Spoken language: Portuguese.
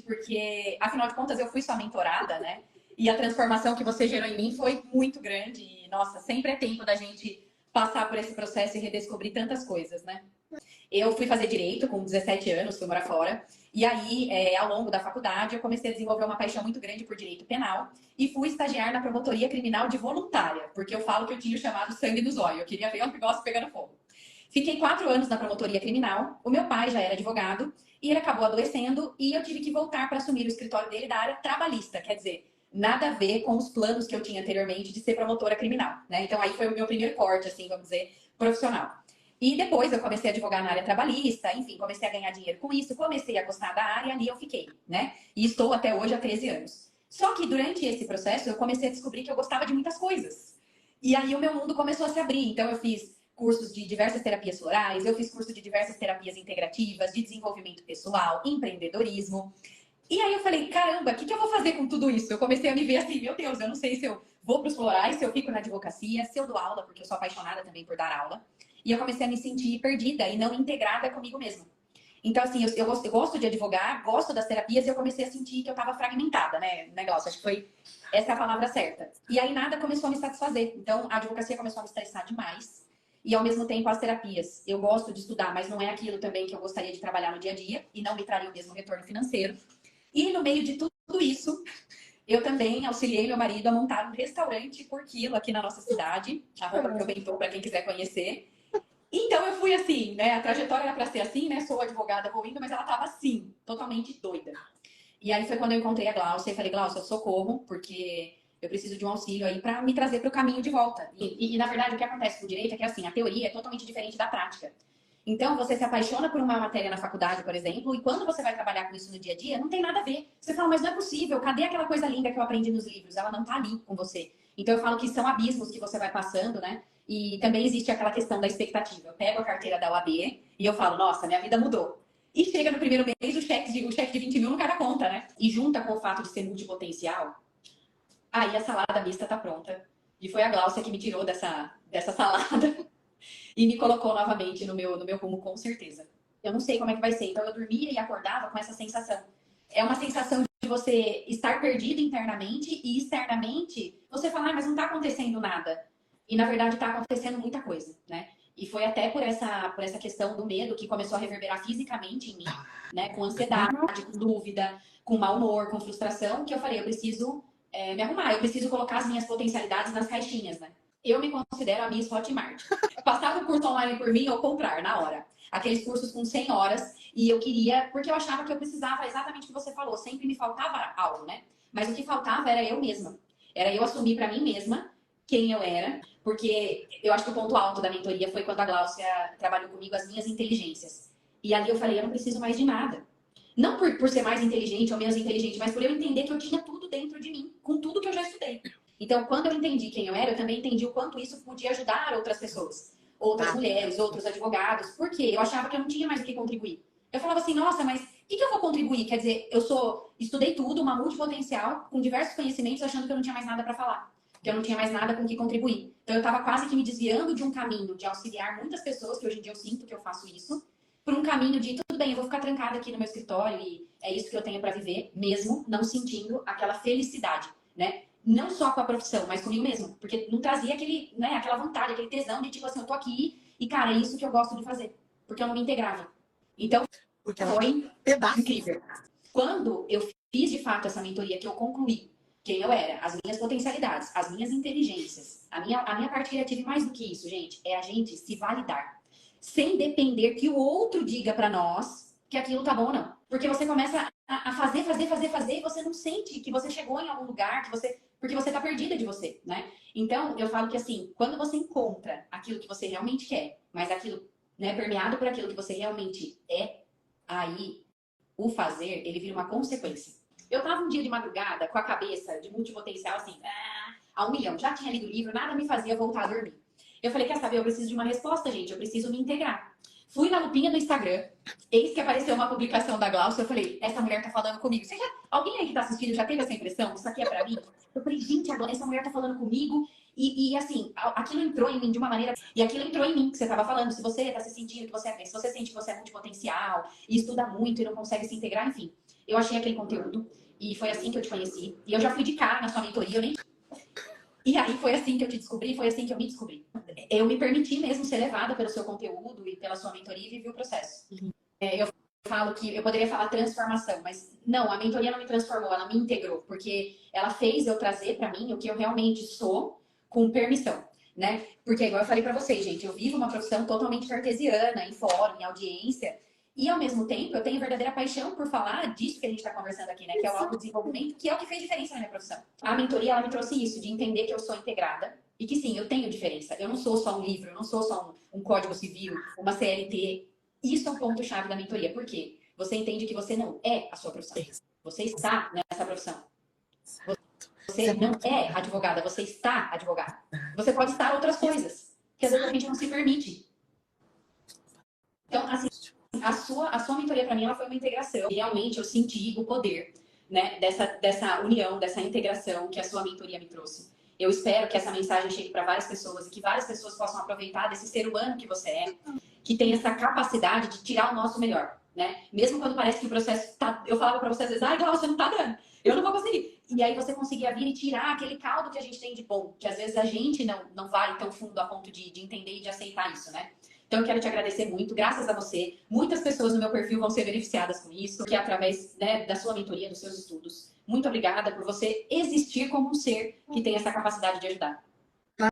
porque, afinal de contas, eu fui sua mentorada, né? E a transformação que você gerou em mim foi muito grande. E, nossa, sempre é tempo da gente passar por esse processo e redescobrir tantas coisas, né? Eu fui fazer direito com 17 anos, fui morar fora. E aí, ao longo da faculdade, eu comecei a desenvolver uma paixão muito grande por direito penal e fui estagiar na promotoria criminal de voluntária, porque eu falo que eu tinha o chamado sangue nos olhos, eu queria ver o negócio pegando fogo. Fiquei 4 anos na promotoria criminal, o meu pai já era advogado e ele acabou adoecendo e eu tive que voltar para assumir o escritório dele da área trabalhista, quer dizer, nada a ver com os planos que eu tinha anteriormente de ser promotora criminal, né? Então aí foi o meu primeiro corte, assim, vamos dizer, profissional. E depois eu comecei a advogar na área trabalhista, enfim, comecei a ganhar dinheiro com isso, comecei a gostar da área e ali eu fiquei, né? E estou até hoje há 13 anos. Só que durante esse processo eu comecei a descobrir que eu gostava de muitas coisas. E aí o meu mundo começou a se abrir. Então eu fiz cursos de diversas terapias florais, eu fiz curso de diversas terapias integrativas, de desenvolvimento pessoal, empreendedorismo. E aí eu falei, caramba, o que eu vou fazer com tudo isso? Eu comecei a me ver assim, meu Deus, eu não sei se eu vou para os florais, se eu fico na advocacia, se eu dou aula, porque eu sou apaixonada também por dar aula. E eu comecei a me sentir perdida e não integrada comigo mesma. Então, assim, eu gosto de advogar, gosto das terapias e eu comecei a sentir que eu estava fragmentada, né, negócio? Acho que foi essa a palavra certa. E aí nada começou a me satisfazer. Então, a advocacia começou a me estressar demais. E ao mesmo tempo, as terapias. Eu gosto de estudar, mas não é aquilo também que eu gostaria de trabalhar no dia a dia e não me traria o mesmo retorno financeiro. E no meio de tudo isso, eu também auxiliei meu marido a montar um restaurante por quilo aqui na nossa cidade. Arroba que eu bentou para quem quiser conhecer. Então eu fui assim, né? A trajetória era para ser assim, né? Sou advogada, vou indo, mas ela tava assim, totalmente doida. E aí foi quando eu encontrei a Glaucia e falei, Glaucia, socorro, porque eu preciso de um auxílio aí para me trazer para o caminho de volta. E na verdade o que acontece com o direito é que assim, a teoria é totalmente diferente da prática. Então você se apaixona por uma matéria na faculdade, por exemplo, e quando você vai trabalhar com isso no dia a dia, não tem nada a ver. Você fala, mas não é possível, cadê aquela coisa linda que eu aprendi nos livros? Ela não tá ali com você. Então eu falo que são abismos que você vai passando, né? E também existe aquela questão da expectativa. Eu pego a carteira da OAB e eu falo, nossa, minha vida mudou. E chega no primeiro mês, o cheque de 20 mil não cai na conta, né? E junta com o fato de ser multipotencial, aí a salada mista tá pronta. E foi a Glaucia que me tirou dessa salada e me colocou novamente no meu rumo, com certeza. Eu não sei como é que vai ser. Então eu dormia e acordava com essa sensação. É uma sensação de você estar perdido internamente e externamente você falar, mas não tá acontecendo nada. E na verdade tá acontecendo muita coisa, né? E foi até por essa questão do medo que começou a reverberar fisicamente em mim, né? Com ansiedade, com dúvida, com mau humor, com frustração, que eu falei, eu preciso me arrumar, eu preciso colocar as minhas potencialidades nas caixinhas, né? Eu me considero a Miss Hotmart. Passava o curso online por mim ou comprar na hora. Aqueles cursos com 100 horas. E eu queria, porque eu achava que eu precisava exatamente o que você falou. Sempre me faltava algo, né? Mas o que faltava era eu mesma. Era eu assumir para mim mesma quem eu era. Porque eu acho que o ponto alto da mentoria foi quando a Glaucia trabalhou comigo as minhas inteligências. E ali eu falei, eu não preciso mais de nada. Não por ser mais inteligente ou menos inteligente, mas por eu entender que eu tinha tudo dentro de mim, com tudo que eu já estudei. Então, quando eu entendi quem eu era, eu também entendi o quanto isso podia ajudar outras pessoas. Outras mulheres, outros advogados. Por quê? Eu achava que eu não tinha mais o que contribuir. Eu falava assim, nossa, mas o que eu vou contribuir? Quer dizer, estudei tudo, uma multipotencial, com diversos conhecimentos, achando que eu não tinha mais nada para falar. Que eu não tinha mais nada com o que contribuir. Então, eu estava quase que me desviando de um caminho de auxiliar muitas pessoas, que hoje em dia eu sinto que eu faço isso, por um caminho de, tudo bem, eu vou ficar trancada aqui no meu escritório e é isso que eu tenho para viver, mesmo não sentindo aquela felicidade, né? Não só com a profissão, mas comigo mesmo. Porque não trazia aquela vontade, aquele tesão de tipo assim, eu tô aqui e, cara, é isso que eu gosto de fazer. Porque eu não me integrava. Então, foi incrível. Quando eu fiz de fato essa mentoria, que eu concluí quem eu era, as minhas potencialidades, as minhas inteligências, a minha parte criativa, e mais do que isso, gente, é a gente se validar. Sem depender que o outro diga pra nós que aquilo tá bom ou não. Porque você começa a fazer, e você não sente que você chegou em algum lugar, porque você tá perdida de você, né? Então, eu falo que assim, quando você encontra aquilo que você realmente quer, mas aquilo, né, permeado por aquilo que você realmente é, aí o fazer, ele vira uma consequência. Eu tava um dia de madrugada com a cabeça de multipotencial assim, a 1 milhão. Já tinha lido o livro, nada me fazia voltar a dormir. Eu falei, quer saber, eu preciso de uma resposta, gente, eu preciso me integrar. Fui na lupinha do Instagram, eis que apareceu uma publicação da Glaucia, eu falei, essa mulher tá falando comigo. Alguém aí que tá assistindo já teve essa impressão? Isso aqui é pra mim? Eu falei, gente, essa mulher tá falando comigo. E assim, aquilo entrou em mim de uma maneira... E aquilo entrou em mim, que você tava falando. Se você tá se sentindo que você é... Se você sente que você é multipotencial, e estuda muito e não consegue se integrar, enfim. eu achei aquele conteúdo e foi assim que eu te conheci. E eu já fui de cara na sua mentoria, eu nem... E aí foi assim que eu te descobri, foi assim que eu me descobri. Eu me permiti mesmo ser levada pelo seu conteúdo e pela sua mentoria e vivi o processo. Eu falo que eu poderia falar transformação, mas não, a mentoria não me transformou, ela me integrou, porque ela fez eu trazer para mim o que eu realmente sou com permissão, né? Porque igual eu falei para vocês, gente, eu vivo uma profissão totalmente cartesiana, em fórum, em audiência, e ao mesmo tempo eu tenho verdadeira paixão por falar disso que a gente está conversando aqui, né? Que é o autodesenvolvimento, que é o que fez diferença na minha profissão. A mentoria, ela me trouxe isso, de entender que eu sou integrada e que sim, eu tenho diferença. Eu não sou só um livro, eu não sou só um código civil, uma CLT. Isso é um ponto-chave da mentoria. Por quê? Você entende que você não é a sua profissão. Você está nessa profissão. Você não é advogada, você está advogada. Você pode estar outras coisas, que às vezes a gente não se permite. Então, assim, a sua mentoria para mim ela foi uma integração. E realmente eu senti o poder, né, dessa união, dessa integração que a sua mentoria me trouxe. Eu espero que essa mensagem chegue para várias pessoas e que várias pessoas possam aproveitar desse ser humano que você é, que tem essa capacidade de tirar o nosso melhor, né? Mesmo quando parece que o processo tá... Eu falava para você às vezes, ai, Glaucia, você não tá dando, eu não vou conseguir. E aí você conseguia vir e tirar aquele caldo que a gente tem de bom, que às vezes a gente não vai tão fundo a ponto de entender e de aceitar isso, né? Então, eu quero te agradecer muito, graças a você. Muitas pessoas no meu perfil vão ser beneficiadas com isso, que é através, né, da sua mentoria, dos seus estudos. Muito obrigada por você existir como um ser que tem essa capacidade de ajudar.